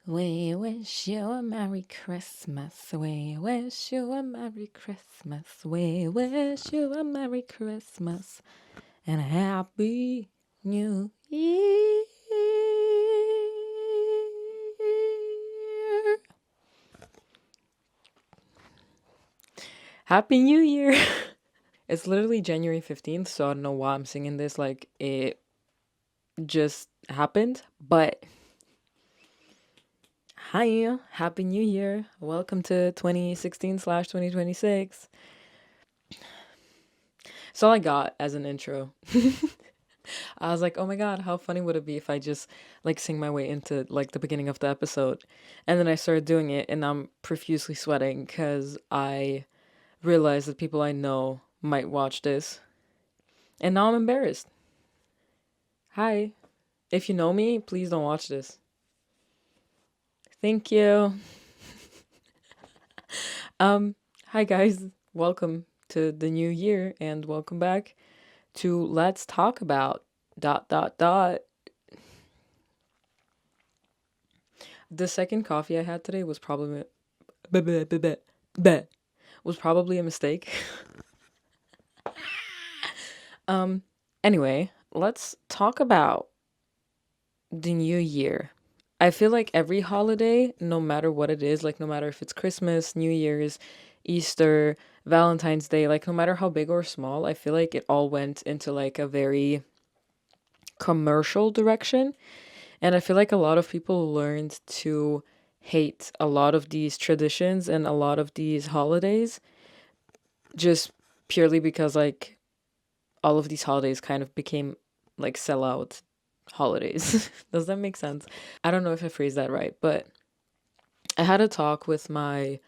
We wish you a Merry Christmas. We wish you a Merry Christmas. We wish you a Merry Christmas and a Happy New Year. Happy New Year. It's literally January 15th, so I don't know why I'm singing this like it just happened, but hi, Happy New Year. Welcome to 2016/2026. That's all I got as an intro. I was like, oh my god, how funny would it be if I just like sing my way into like the beginning of the episode? And then I started doing it and I'm profusely sweating because I realized that people I know might watch this. And now I'm embarrassed. Hi. If you know me, please don't watch this. Thank you. Hi guys. Welcome to the new year and welcome back to Let's Talk About dot dot dot. The second coffee I had today was probably was probably a mistake. Anyway, let's talk about the new year. I feel like every holiday, no matter what it is, like no matter if it's Christmas, New Year's, Easter, Valentine's Day, like no matter how big or small, I feel like it all went into like a very commercial direction. And I feel like a lot of people learned to hate a lot of these traditions and a lot of these holidays just purely because like all of these holidays kind of became like sellout holidays. Does that make sense? I don't know if I phrased that right, but I had a talk with my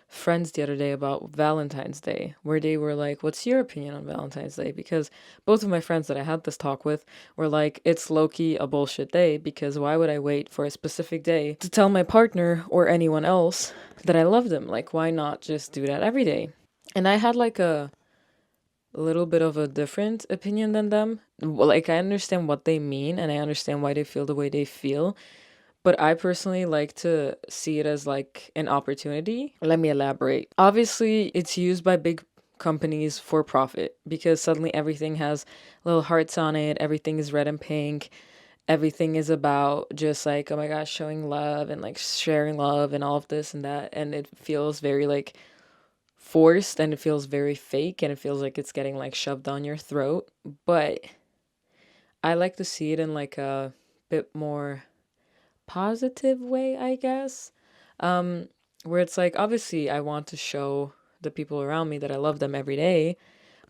friends the other day about Valentine's Day, where they were like, what's your opinion on Valentine's Day? Because both of my friends that I had this talk with were like, it's low-key a bullshit day because why would I wait for a specific day to tell my partner or anyone else that I love them? Like, why not just do that every day? And I had like a little bit of a different opinion than them. Well, like, I understand what they mean and I understand why they feel the way they feel. But I personally like to see it as like an opportunity. Let me elaborate. Obviously, it's used by big companies for profit because suddenly everything has little hearts on it, everything is red and pink. Everything is about just like, oh my gosh, showing love and like sharing love and all of this and that. And it feels very like forced and it feels very fake and it feels like it's getting like shoved down your throat. But I like to see it in like a bit more positive way, I guess. Where it's like, obviously, I want to show the people around me that I love them every day.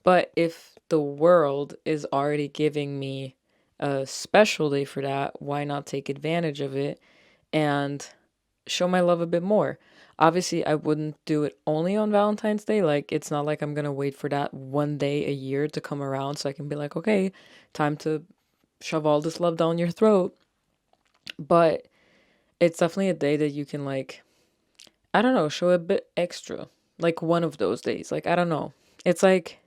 But if the world is already giving me a special day for that, why not take advantage of it and show my love a bit more? Obviously, I wouldn't do it only on Valentine's Day. Like, it's not like I'm gonna wait for that one day a year to come around so I can be like, okay, time to shove all this love down your throat. But it's definitely a day that you can like, I don't know, show a bit extra. Like one of those days. Like I don't know. It's like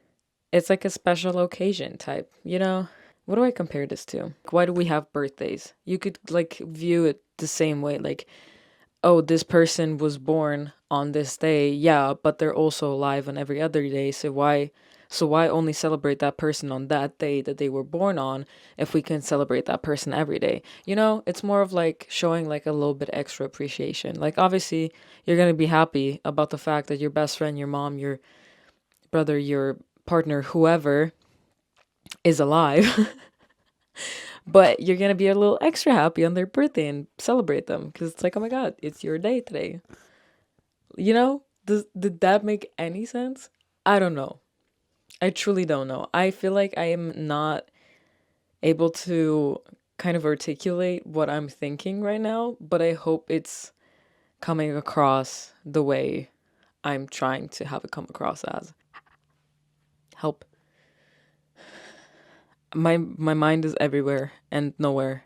it's like a special occasion type, you know? What do I compare this to? Why do we have birthdays? You could like view it the same way like, oh, this person was born on this day. Yeah, but they're also alive on every other day. So why only celebrate that person on that day that they were born on if we can celebrate that person every day? You know, it's more of like showing like a little bit extra appreciation. Like obviously, you're going to be happy about the fact that your best friend, your mom, your brother, your partner, whoever is alive. But you're going to be a little extra happy on their birthday and celebrate them because it's like, "Oh my god, it's your day today." You know? Did that make any sense? I don't know. I truly don't know. I feel like I am not able to kind of articulate what I'm thinking right now, but I hope it's coming across the way I'm trying to have it come across as. Help. My mind is everywhere and nowhere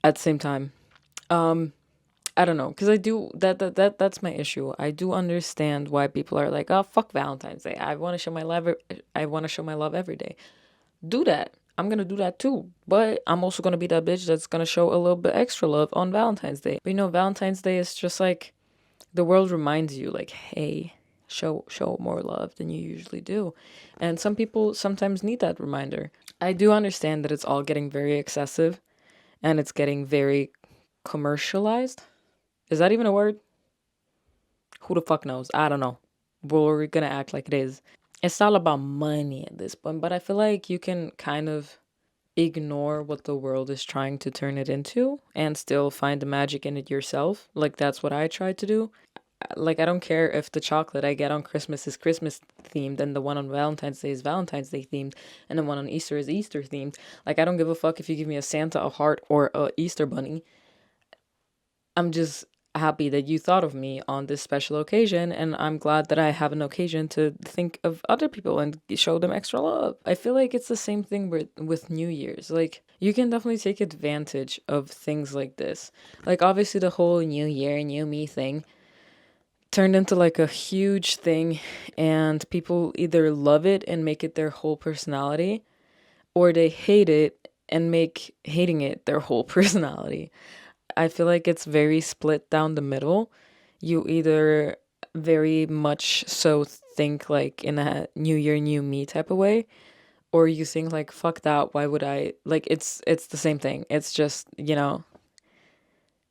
at the same time. Um I don't know, because I do that's my issue. I do understand why people are like, oh fuck Valentine's Day. I want to show my love. I want to show my love every day. Do that. I'm gonna do that too. But I'm also gonna be that bitch that's gonna show a little bit extra love on Valentine's Day. But Valentine's Day is just like the world reminds you, like, hey, show more love than you usually do. And some people sometimes need that reminder. I do understand that it's all getting very excessive and it's getting very commercialized. Is that even a word? Who the fuck knows? I don't know. We're gonna act like it is. It's all about money at this point, but I feel like you can kind of ignore what the world is trying to turn it into and still find the magic in it yourself. Like, that's what I try to do. Like, I don't care if the chocolate I get on Christmas is Christmas themed and the one on Valentine's Day is Valentine's Day themed and the one on Easter is Easter themed. Like, I don't give a fuck if you give me a Santa, a heart, or a Easter bunny. I'm just happy that you thought of me on this special occasion, and I'm glad that I have an occasion to think of other people and show them extra love. I feel like it's the same thing with New Year's. Like, you can definitely take advantage of things like this. Like, obviously, the whole New Year, New Me thing turned into like a huge thing, and people either love it and make it their whole personality, or they hate it and make hating it their whole personality. I feel like it's very split down the middle. You either very much so think like in a new year, new me type of way, or you think like fuck that, why would I, like it's the same thing. It's just,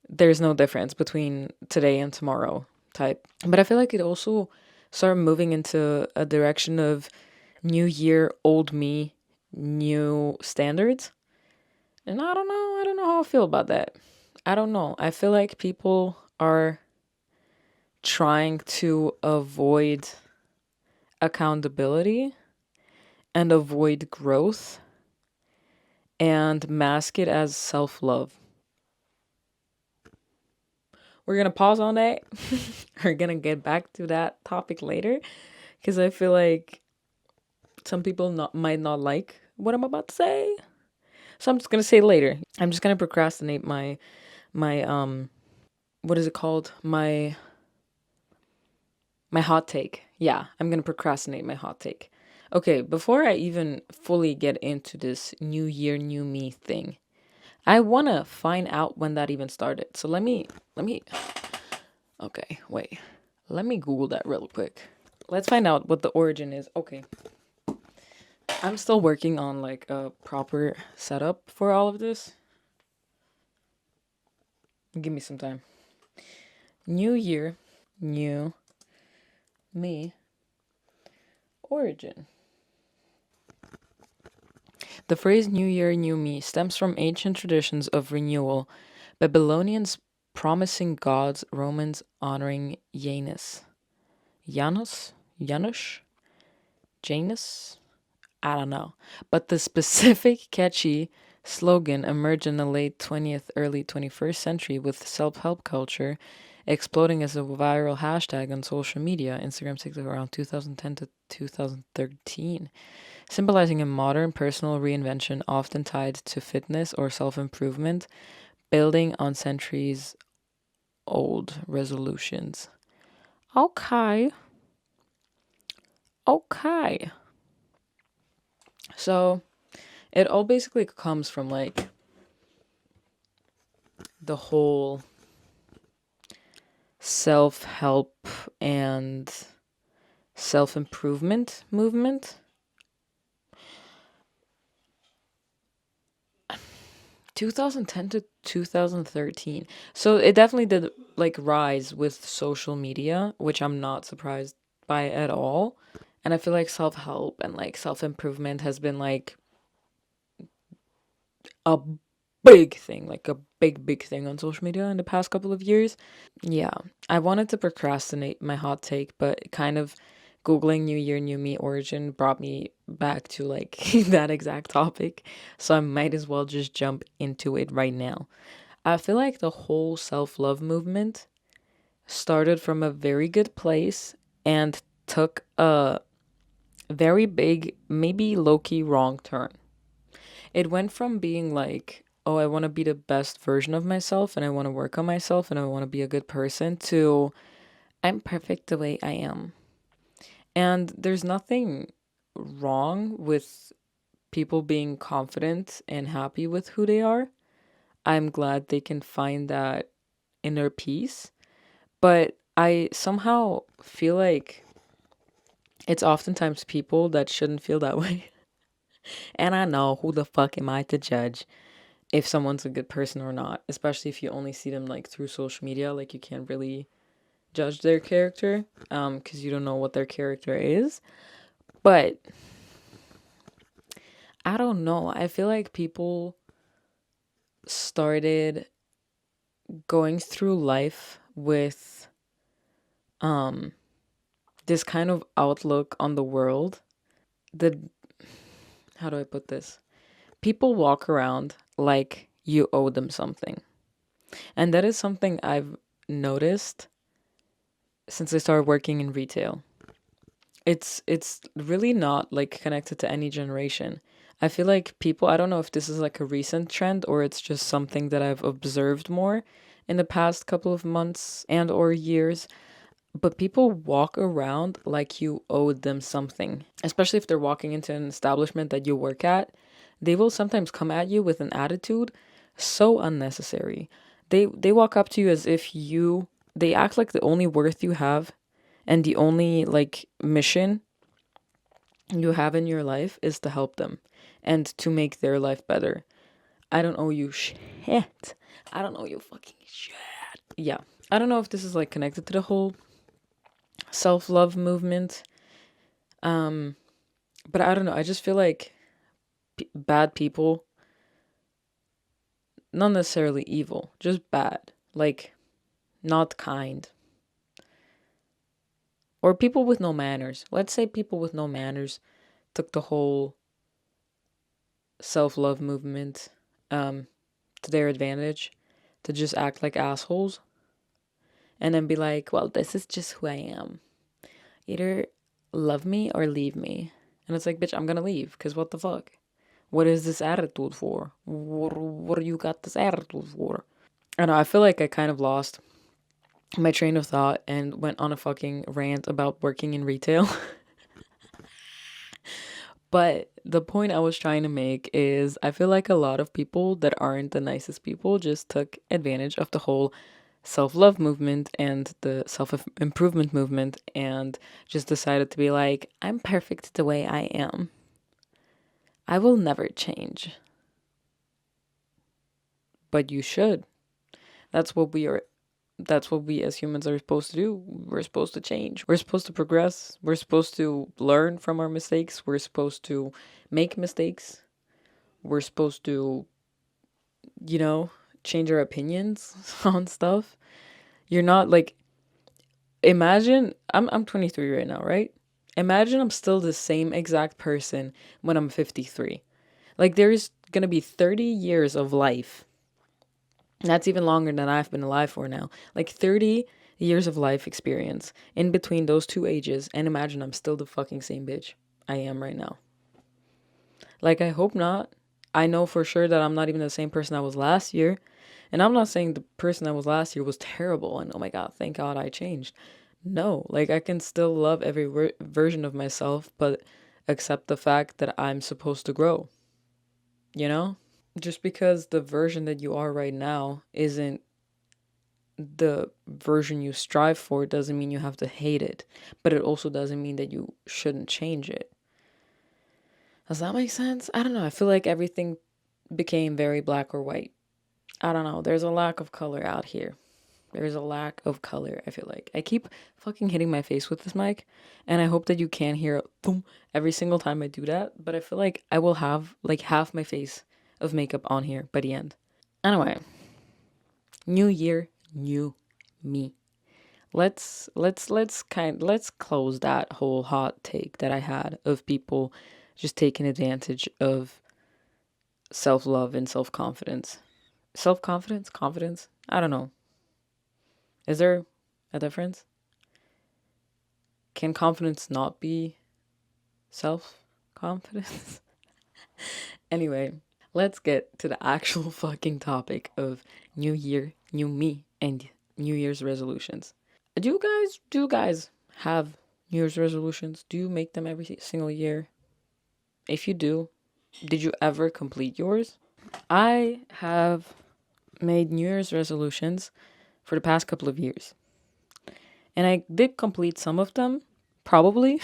there's no difference between today and tomorrow type. But I feel like it also started moving into a direction of new year, old me, new standards. And I don't know how I feel about that. I don't know. I feel like people are trying to avoid accountability and avoid growth and mask it as self love. We're going to pause on that. We're going to get back to that topic later because I feel like some people might not like what I'm about to say. So I'm just going to say it later. I'm just going to procrastinate my what is it called? My hot take. Yeah, I'm going to procrastinate my hot take. Okay, before I even fully get into this new year, new me thing, I want to find out when that even started. So okay, wait. Let me Google that real quick. Let's find out what the origin is. Okay. I'm still working on like a proper setup for all of this. Give me some time. New year, new me, origin. The phrase New Year, New Me stems from ancient traditions of renewal, Babylonians promising gods, Romans honoring Janus. Janusz? Janus? I don't know. But the specific catchy slogan emerged in the late 20th, early 21st century with self help culture exploding as a viral hashtag on social media, Instagram, TikTok, around 2010 to 2013, symbolizing a modern personal reinvention often tied to fitness or self improvement, building on centuries old resolutions. Okay. Okay. So it all basically comes from like the whole self help and self improvement movement. 2010 to 2013. So it definitely did like rise with social media, which I'm not surprised by at all. And I feel like self help and like self improvement has been like a big thing, like a big thing on social media in the past couple of years. Yeah, I wanted to procrastinate my hot take, but kind of Googling New Year, New Me origin brought me back to like that exact topic. So I might as well just jump into it right now. I feel like the whole self love movement started from a very good place and took a very big, maybe low key wrong turn. It went from being like, oh, I want to be the best version of myself and I want to work on myself and I want to be a good person to I'm perfect the way I am. And there's nothing wrong with people being confident and happy with who they are. I'm glad they can find that inner peace. But I somehow feel like it's oftentimes people that shouldn't feel that way. And I know, who the fuck am I to judge if someone's a good person or not, especially if you only see them like through social media. Like, you can't really judge their character because you don't know what their character is. But I don't know. I feel like people started going through life with um this kind of outlook on the world. The How do I put this? People walk around like you owe them something. And that is something I've noticed since I started working in retail. It's really not like connected to any generation. I feel like people, I don't know if this is like a recent trend or it's just something that I've observed more in the past couple of months and or years, but people walk around like you owe them something. Especially if they're walking into an establishment that you work at, they will sometimes come at you with an attitude so unnecessary. They walk up to you as if they act like the only worth you have and the only like mission you have in your life is to help them and to make their life better. I don't owe you shit. I don't owe you fucking shit. Yeah. I don't know if this is like connected to the whole self-love movement. Um but I don't know. I just feel like bad people, not necessarily evil, just bad. Like, not kind. Or people with no manners. Let's say people with no manners took the whole self-love movement um to their advantage, to just act like assholes and then be like, well, this is just who I am. Either love me or leave me. And it's like, bitch, I'm gonna leave, because what the fuck? What is this attitude for? What do you got this attitude for? I know, I feel like I kind of lost my train of thought and went on a fucking rant about working in retail. But the point I was trying to make is I feel like a lot of people that aren't the nicest people just took advantage of the whole self love movement and the self improvement movement and just decided to be like, I'm perfect the way I am. I will never change. But you should. That's what we are. That's what we as humans are supposed to do. We're supposed to change. We're supposed to progress. We're supposed to learn from our mistakes. We're supposed to make mistakes. We're supposed to, you know, change our opinions on stuff. You're not like, imagine I'm 23 right now, right? Imagine I'm still the same exact person when I'm 53. Like, there's going to be 30 years of life. That's even longer than I've been alive for now. Like 30 years of life experience in between those two ages, and imagine I'm still the fucking same bitch I am right now. Like, I hope not. I know for sure that I'm not even the same person I was last year. And I'm not saying the person I was last year was terrible and oh my god, thank god I changed. No, like, I can still love every version of myself, but accept the fact that I'm supposed to grow, you know? Just because the version that you are right now isn't the version you strive for doesn't mean you have to hate it, but it also doesn't mean that you shouldn't change it. Does that make sense? I don't know. I feel like everything became very black or white. I don't know. There's a lack of color out here. There's a lack of color, I feel like. I keep fucking hitting my face with this mic, and I hope that you can hear it boom every single time I do that, but I feel like I will have like half my face of makeup on here by the end. Anyway, new year, new me. Let's close that whole hot take that I had of people just taking advantage of self-love and self-confidence. Self-confidence? Confidence? I don't know. Is there a difference? Can confidence not be self-confidence? Anyway, let's get to the actual fucking topic of new year, new me, and New Year's resolutions. Do you guys have New Year's resolutions? Do you make them every single year? If you do, Did you ever complete yours? I have made New Year's resolutions for the past couple of years. And I did complete some of them, probably.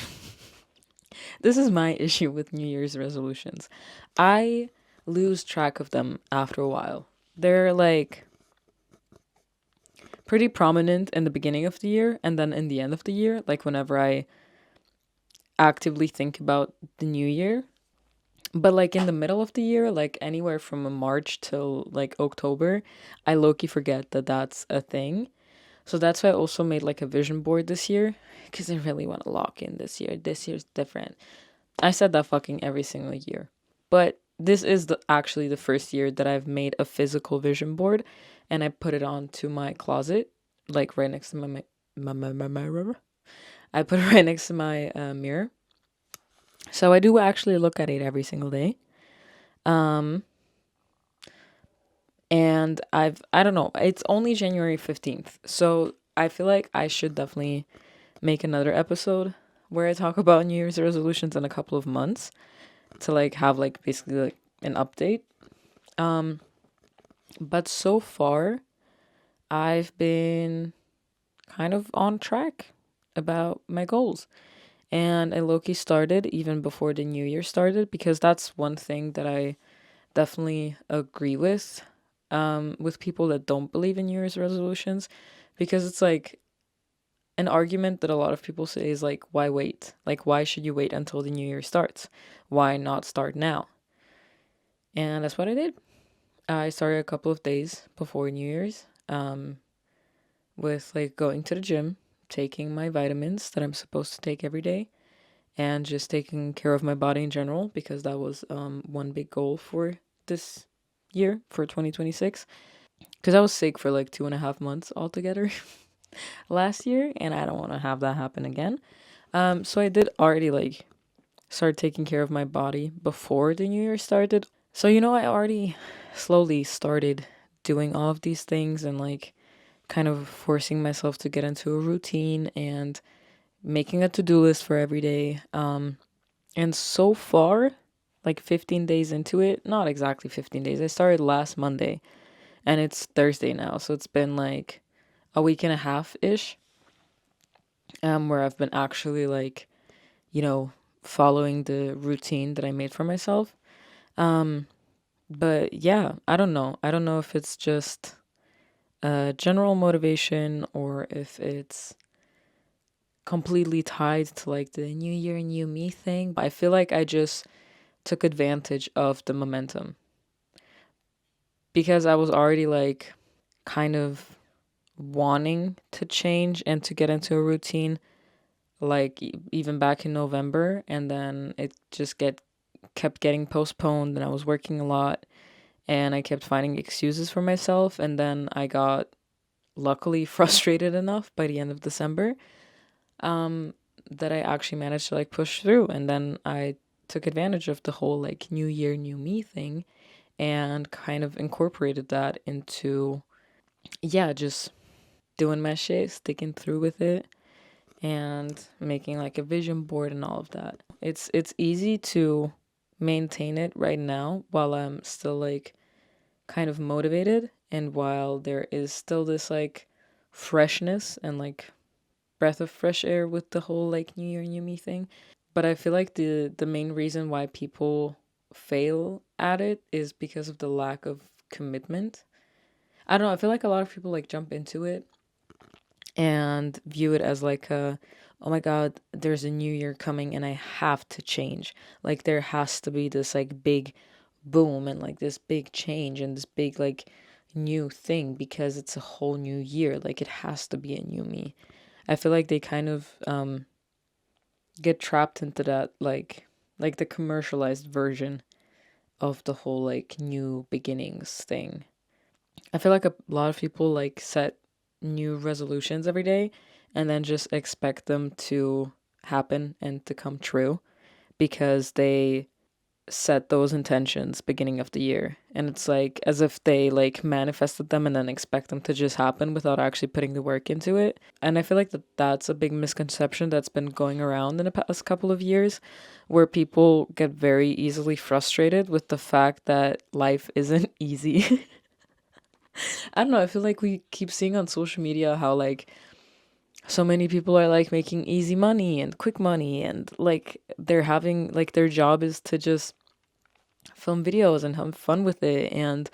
This is my issue with New Year's resolutions. I lose track of them after a while. They're like pretty prominent in the beginning of the year and then in the end of the year, like whenever I actively think about the new year. But like in the middle of the year, like anywhere from March till like October, I low-key forget that that's a thing. So that's why I also made like a vision board this year because I really want to lock in this year. This year's different. I said that fucking every single year. But this is actually the first year that I've made a physical vision board and I put it onto my closet, like right next to my mirror. I put it right next to my mirror. So I do actually look at it every single day. Um, and I don't know, it's only January 15th. So I feel like I should definitely make another episode where I talk about New Year's resolutions in a couple of months to like have like basically like an update. Um, but so far I've been kind of on track about my goals. And I low-key started even before the new year started because that's one thing that I definitely agree with people that don't believe in New Year's resolutions, because it's like an argument that a lot of people say is like, why wait? Like, why should you wait until the new year starts? Why not start now? And that's what I did. I started a couple of days before New Year's with like going to the gym, taking my vitamins that I'm supposed to take every day, and just taking care of my body in general because that was one big goal for this year for 2026. Because I was sick for like 2.5 months altogether last year, and I don't want to have that happen again. So I did already like start taking care of my body before the new year started. So I already slowly started doing all of these things and like kind of forcing myself to get into a routine and making a to-do list for every day. And so far, like 15 days into it, not exactly 15 days. I started last Monday and it's Thursday now. So it's been like a week and a half ish, where I've been actually like, you know, following the routine that I made for myself. Um, but yeah, I don't know. I don't know if it's just general motivation or if it's completely tied to like the new year, new me thing. But I feel like I just took advantage of the momentum because I was already like kind of wanting to change and to get into a routine like even back in November, and then it just get kept getting postponed and I was working a lot and I kept finding excuses for myself, and then I got luckily frustrated enough by the end of December um that I actually managed to like push through, and then I took advantage of the whole like new year new me thing and kind of incorporated that into, yeah, just doing my shit, sticking through with it, and making like a vision board and all of that. It's easy to maintain it right now while I'm still like kind of motivated and while there is still this like freshness and like breath of fresh air with the whole like new year new me thing. But I feel like the main reason why people fail at it is because of the lack of commitment. I don't know, I feel like a lot of people like jump into it and view it as like a, oh my god, there's a new year coming and I have to change. Like there has to be this like big boom and like this big change and this big like new thing because it's a whole new year. Like it has to be a new me. I feel like they kind of get trapped into that like the commercialized version of the whole like new beginnings thing. I feel like a lot of people like set new resolutions every day and then just expect them to happen and to come true because they set those intentions beginning of the year, and it's like as if they like manifested them and then expect them to just happen without actually putting the work into it. And I feel like that's a big misconception that's been going around in the past couple of years, where people get very easily frustrated with the fact that life isn't easy. I don't know, I feel like we keep seeing on social media how like so many people are like making easy money and quick money, and like they're having like their job is to just film videos and have fun with it. And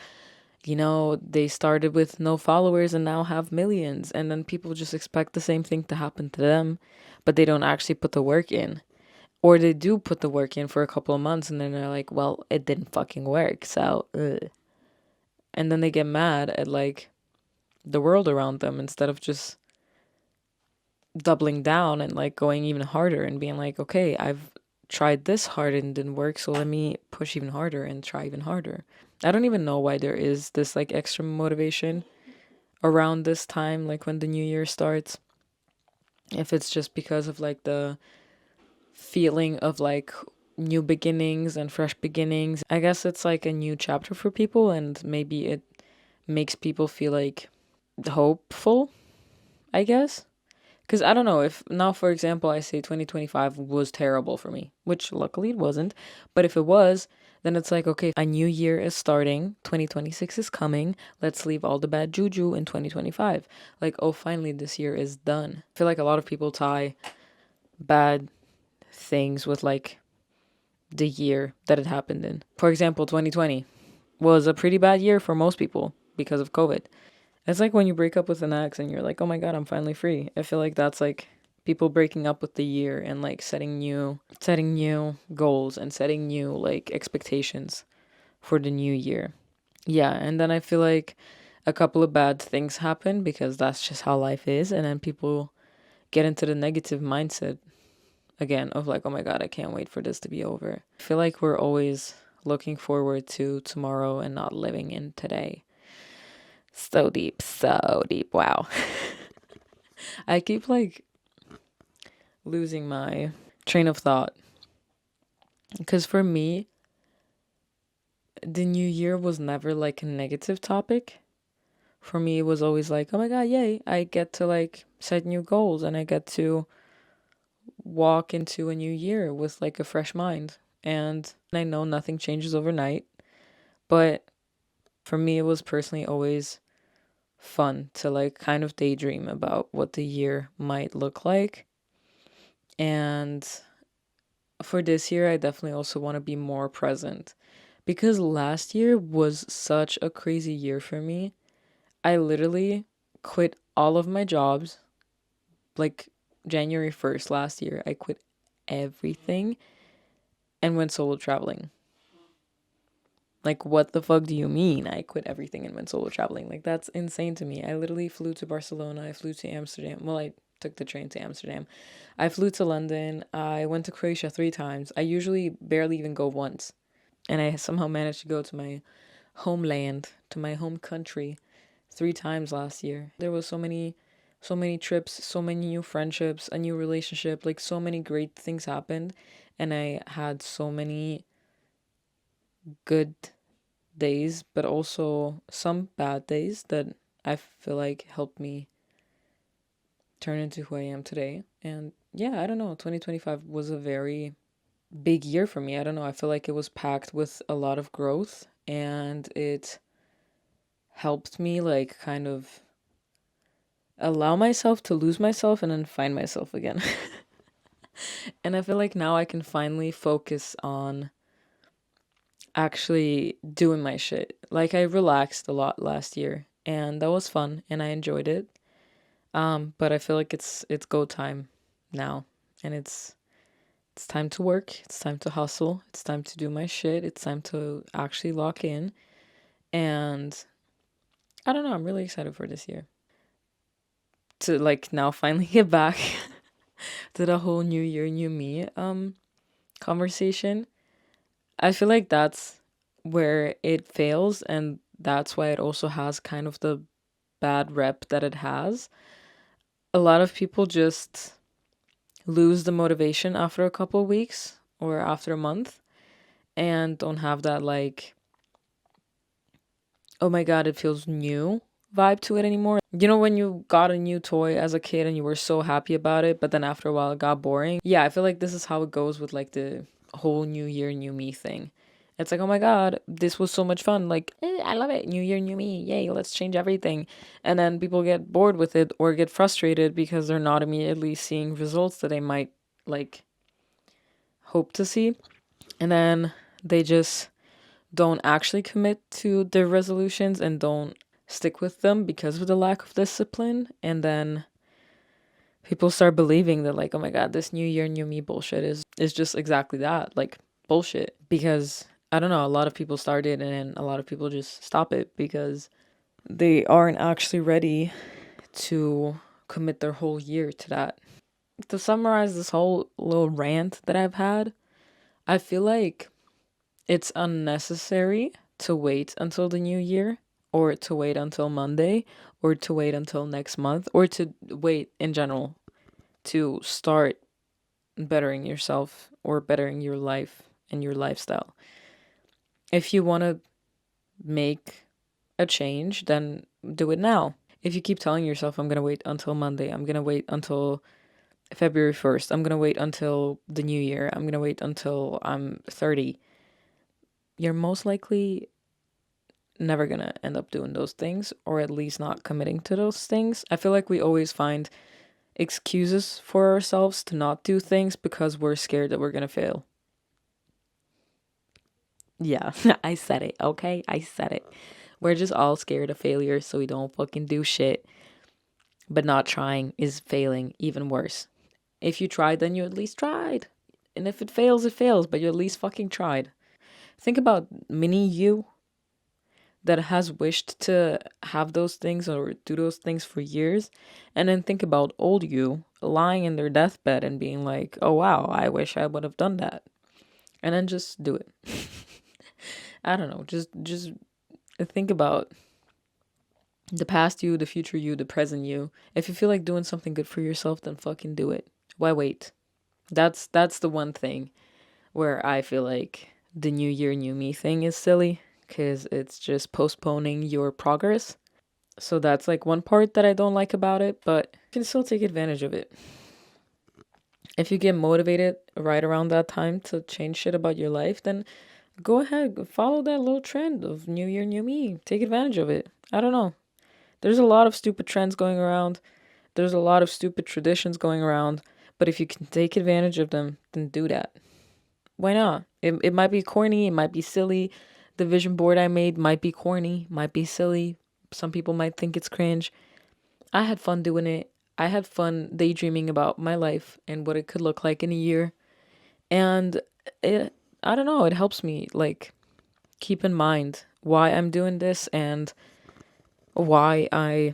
they started with no followers and now have millions, and then people just expect the same thing to happen to them, but they don't actually put the work in. Or they do put the work in for a couple of months and then they're like, well, it didn't fucking work, so ugh. And then they get mad at like the world around them instead of just doubling down and like going even harder and being like, okay, I've tried this hard and it didn't work, so let me push even harder and try even harder. I don't even know why there is this like extra motivation around this time, like when the new year starts. If it's just because of like the feeling of like new beginnings and fresh beginnings. I guess it's like a new chapter for people, and maybe it makes people feel like hopeful, I guess. Because I don't know if now, for example, I say 2025 was terrible for me, which luckily it wasn't. But if it was, then it's like, okay, a new year is starting, 2026 is coming. Let's leave all the bad juju in 2025. Like, oh, finally, this year is done. I feel like a lot of people tie bad things with like the year that it happened in. For example, 2020 was a pretty bad year for most people because of COVID. It's like when you break up with an ex and you're like, oh my God, I'm finally free. I feel like that's like people breaking up with the year and like setting new goals and setting new like expectations for the new year. Yeah, and then I feel like a couple of bad things happen because that's just how life is, and then people get into the negative mindset again of like, oh my God, I can't wait for this to be over. I feel like we're always looking forward to tomorrow and not living in today. So deep, so deep. Wow. I keep like losing my train of thought because for me, the new year was never like a negative topic. For me, it was always like, oh my God, yay, I get to like set new goals and I get to walk into a new year with like a fresh mind. And I know nothing changes overnight, but for me, it was personally always fun to like kind of daydream about what the year might look like. And for this year, I definitely also want to be more present because last year was such a crazy year for me. I literally quit all of my jobs like January 1st last year. I quit everything and went solo traveling. Like, what the fuck do you mean? I quit everything and went solo traveling. Like, that's insane to me. I literally flew to Barcelona. I flew to Amsterdam. Well, I took the train to Amsterdam. I flew to London. I went to Croatia 3 times. I usually barely even go once. And I somehow managed to go to my homeland, to my home country 3 times last year. There was so many trips, so many new friendships, a new relationship, like so many great things happened. And I had so many good days, but also some bad days that I feel like helped me turn into who I am today. And yeah, I don't know. 2025 was a very big year for me. I don't know. I feel like it was packed with a lot of growth, and it helped me like kind of allow myself to lose myself and then find myself again. And I feel like now I can finally focus on actually doing my shit. Like I relaxed a lot last year and that was fun and I enjoyed it. But I feel like it's go time now, and it's time to work. It's time to hustle. It's time to do my shit. It's time to actually lock in. And I don't know, I'm really excited for this year. To like now finally get back to the whole new year, new me conversation. I feel like that's where it fails, and that's why it also has kind of the bad rep that it has. A lot of people just lose the motivation after a couple of weeks or after a month, and don't have that like, oh my god, it feels new vibe to it anymore. You know, when you got a new toy as a kid and you were so happy about it, but then after a while it got boring? Yeah, I feel like this is how it goes with like the whole new year, new me thing. It's like, oh my god, this was so much fun. Like, I love it. New year, new me. Yay, let's change everything. And then people get bored with it or get frustrated because they're not immediately seeing results that they might like hope to see. And then they just don't actually commit to their resolutions and don't stick with them because of the lack of discipline. And then people start believing that like, oh my god, this new year, new me bullshit is just exactly that, like bullshit. Because I don't know, a lot of people start it and a lot of people just stop it because they aren't actually ready to commit their whole year to that. To summarize this whole little rant that I've had, I feel like it's unnecessary to wait until the new year, or to wait until Monday, or to wait until next month, or to wait in general to start bettering yourself or bettering your life and your lifestyle. If you want to make a change, then do it now. If you keep telling yourself, I'm going to wait until Monday, I'm going to wait until February 1st, I'm going to wait until the new year, I'm going to wait until I'm 30, you're most likely never gonna end up doing those things, or at least not committing to those things. I feel like we always find excuses for ourselves to not do things because we're scared that we're gonna fail. Yeah, I said it, okay? I said it. We're just all scared of failure, so we don't fucking do shit. But not trying is failing even worse. If you tried, then you at least tried. And if it fails, but you at least fucking tried. Think about mini you that has wished to have those things or do those things for years, and then think about old you lying in their deathbed and being like, oh wow, I wish I would have done that. And then just do it. I don't know, just think about the past you, the future you, the present you. If you feel like doing something good for yourself, then fucking do it. Why wait? That's the one thing where I feel like the new year, new me thing is silly, because it's just postponing your progress. So that's like one part that I don't like about it, but you can still take advantage of it. If you get motivated right around that time to change shit about your life, then go ahead, follow that little trend of new year, new me. Take advantage of it. I don't know. There's a lot of stupid trends going around. There's a lot of stupid traditions going around. But if you can take advantage of them, then do that. Why not? It might be corny, it might be silly. The vision board I made might be corny, might be silly. Some people might think it's cringe. I had fun doing it. I had fun daydreaming about my life and what it could look like in a year. And it, I don't know, it helps me like keep in mind why I'm doing this and why I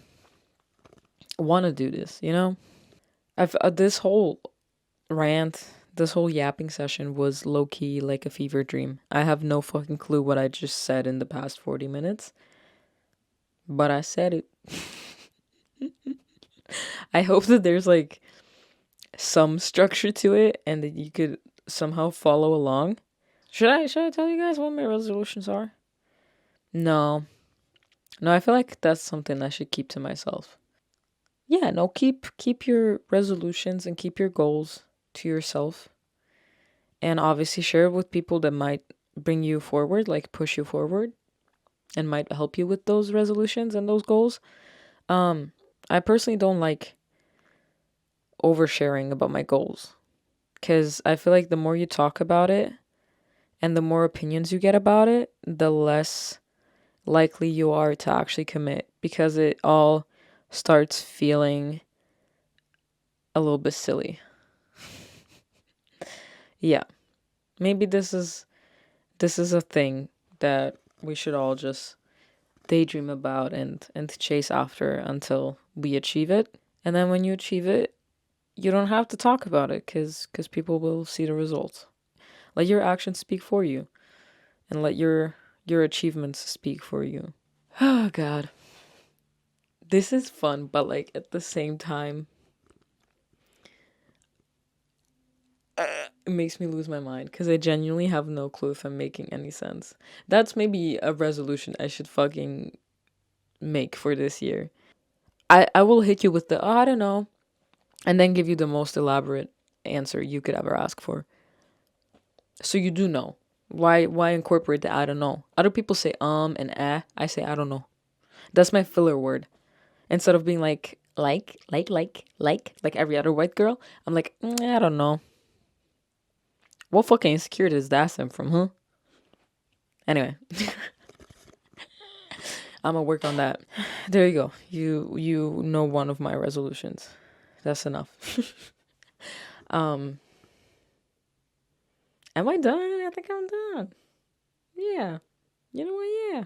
want to do this, you know? I've this whole rant, this whole yapping session was low key like a fever dream. I have no fucking clue what I just said in the past 40 minutes, but I said it. I hope that there's like some structure to it and that you could somehow follow along. Should I tell you guys what my resolutions are? No. No, I feel like that's something I should keep to myself. Yeah, no, keep your resolutions and keep your goals to yourself. And obviously share it with people that might bring you forward, like push you forward and might help you with those resolutions and those goals. Um I personally don't like oversharing about my goals, cuz I feel like the more you talk about it and the more opinions you get about it, the less likely you are to actually commit, because it all starts feeling a little bit silly. Yeah. Maybe this is a thing that we should all just daydream about and chase after until we achieve it. And then when you achieve it, you don't have to talk about it cuz people will see the results. Let your actions speak for you, and let your achievements speak for you. Oh god. This is fun, but like at the same time It makes me lose my mind because I genuinely have no clue if I'm making any sense. That's maybe a resolution I should fucking make for this year. I will hit you with the, oh, I don't know, and then give you the most elaborate answer you could ever ask for. So you do know. Why incorporate the I don't know? Other people say and I say I don't know. That's my filler word. Instead of being like every other white girl, I'm like, I don't know. What fucking insecurity does that stem from, huh? Anyway, I'm gonna work on that. There you go. You know one of my resolutions. That's enough. um, am I done? I think I'm done. Yeah. You know what? Yeah.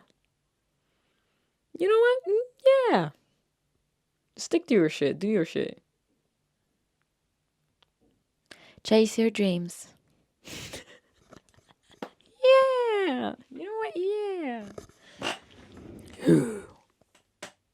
You know what? Yeah. Stick to your shit. Do your shit. Chase your dreams.